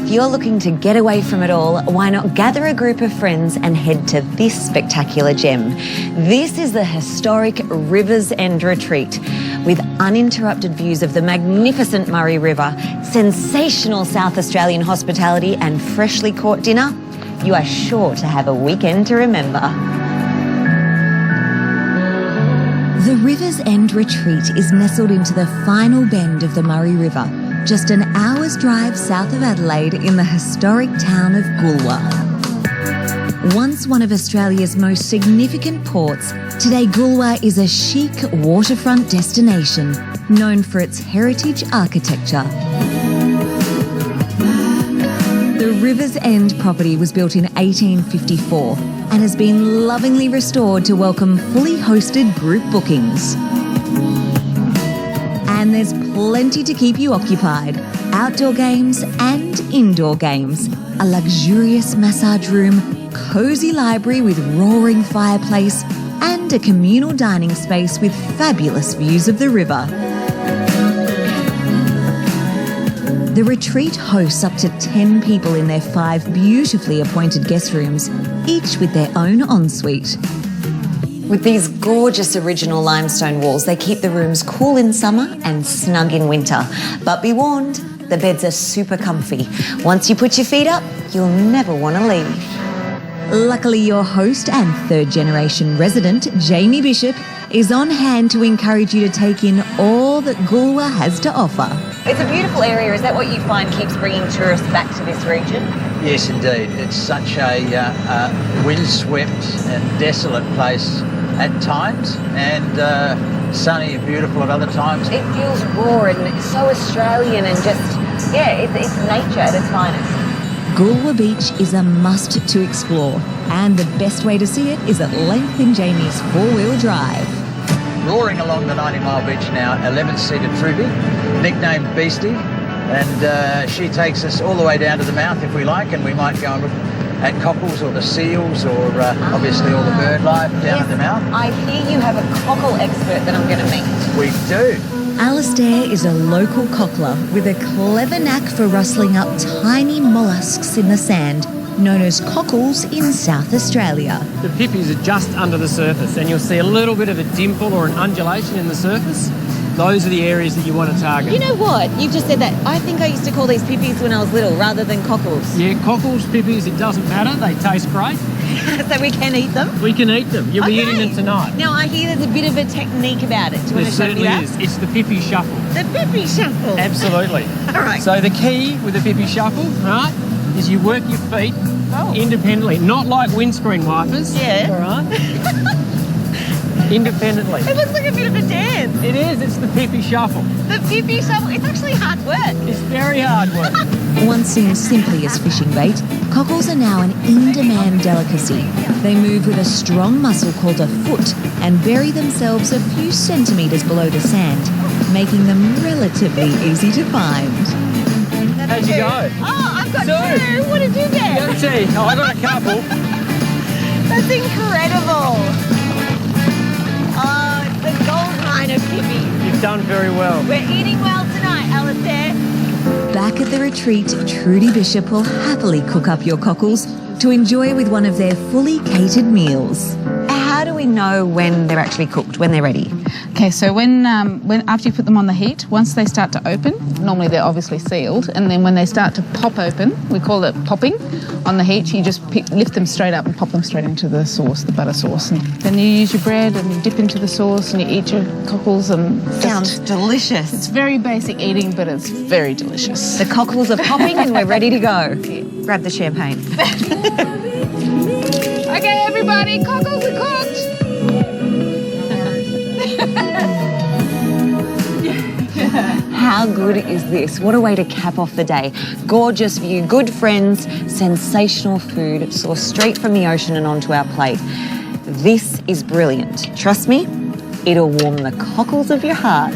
If you're looking to get away from it all, why not gather a group of friends and head to this spectacular gem? This is the historic Rivers End Retreat. With uninterrupted views of the magnificent Murray River, sensational South Australian hospitality and freshly caught dinner, you are sure to have a weekend to remember. The Rivers End Retreat is nestled into the final bend of the Murray River, just an hour's drive south of Adelaide in the historic town of Goolwa. Once one of Australia's most significant ports, today Goolwa is a chic waterfront destination known for its heritage architecture. The Rivers End property was built in 1854 and has been lovingly restored to welcome fully hosted group bookings. And there's plenty to keep you occupied. Outdoor games and indoor games, a luxurious massage room, cosy library with roaring fireplace, and a communal dining space with fabulous views of the river. The retreat hosts up to 10 people in their 5 beautifully appointed guest rooms, each with their own ensuite. With these gorgeous original limestone walls, they keep the rooms cool in summer and snug in winter. But be warned, the beds are super comfy. Once you put your feet up, you'll never want to leave. Luckily, your host and third-generation resident, Jamie Bishop, is on hand to encourage you to take in all that Goolwa has to offer. It's a beautiful area. Is that what you find keeps bringing tourists back to this region? Yes, indeed. It's such a windswept and desolate place at times, and sunny and beautiful at other times. It feels raw and so Australian and just, yeah, it's nature at its finest. Goolwa Beach is a must to explore, and the best way to see it is at length in Jamie's 4-wheel drive. Roaring along the 90-mile beach now, 11-seater Truby, nicknamed Beastie, and she takes us all the way down to the mouth if we like, and we might go and look at cockles or the seals or obviously all the bird life down at the mouth. I hear you have a cockle expert that I'm going to meet. We do. Alastair is a local cockler with a clever knack for rustling up tiny molluscs in the sand, known as cockles in South Australia. The pippies are just under the surface, and you'll see a little bit of a dimple or an undulation in the surface. Those are the areas that you want to target. You know what? You've just said that. I think I used to call these pippies when I was little rather than cockles. Yeah, cockles, pippies, it doesn't matter. They taste great. So we can eat them? We can eat them. You'll be eating them tonight. Now, I hear there's a bit of a technique about it. Do you want to show me that? There certainly is. It's the pippy shuffle. The pippy shuffle? Absolutely. All right. So the key with the pippy shuffle, right, is you work your feet independently, not like windscreen wipers. Yeah. All right. Independently. It looks like a bit of a dance. It is. It's the pippy shuffle. The pippy shuffle. It's actually hard work. It's very hard work. Once seen simply as fishing bait, cockles are now an in-demand delicacy. They move with a strong muscle called a foot and bury themselves a few centimetres below the sand, making them relatively easy to find. How'd you go? Oh, I've got 2. What did you get? You got 2. Oh, I got a couple. That's incredible. Oh, the gold mine of pippies. You've done very well. We're eating well tonight, Alastair. Back at the retreat, Trudy Bishop will happily cook up your cockles to enjoy with one of their fully catered meals. How do we know when they're actually cooked, when they're ready? Okay, so when after you put them on the heat, once they start to open, normally they're obviously sealed, and then when they start to pop open, we call it popping on the heat, you just lift them straight up and pop them straight into the sauce, the butter sauce. And then you use your bread and you dip into the sauce and you eat your cockles and... Sounds delicious. It's very basic eating, but it's very delicious. The cockles are popping and we're ready to go. Grab the champagne. Okay, everybody, cockles are cooked. How good is this? What a way to cap off the day. Gorgeous view, good friends, sensational food, sourced straight from the ocean and onto our plate. This is brilliant. Trust me, it'll warm the cockles of your heart.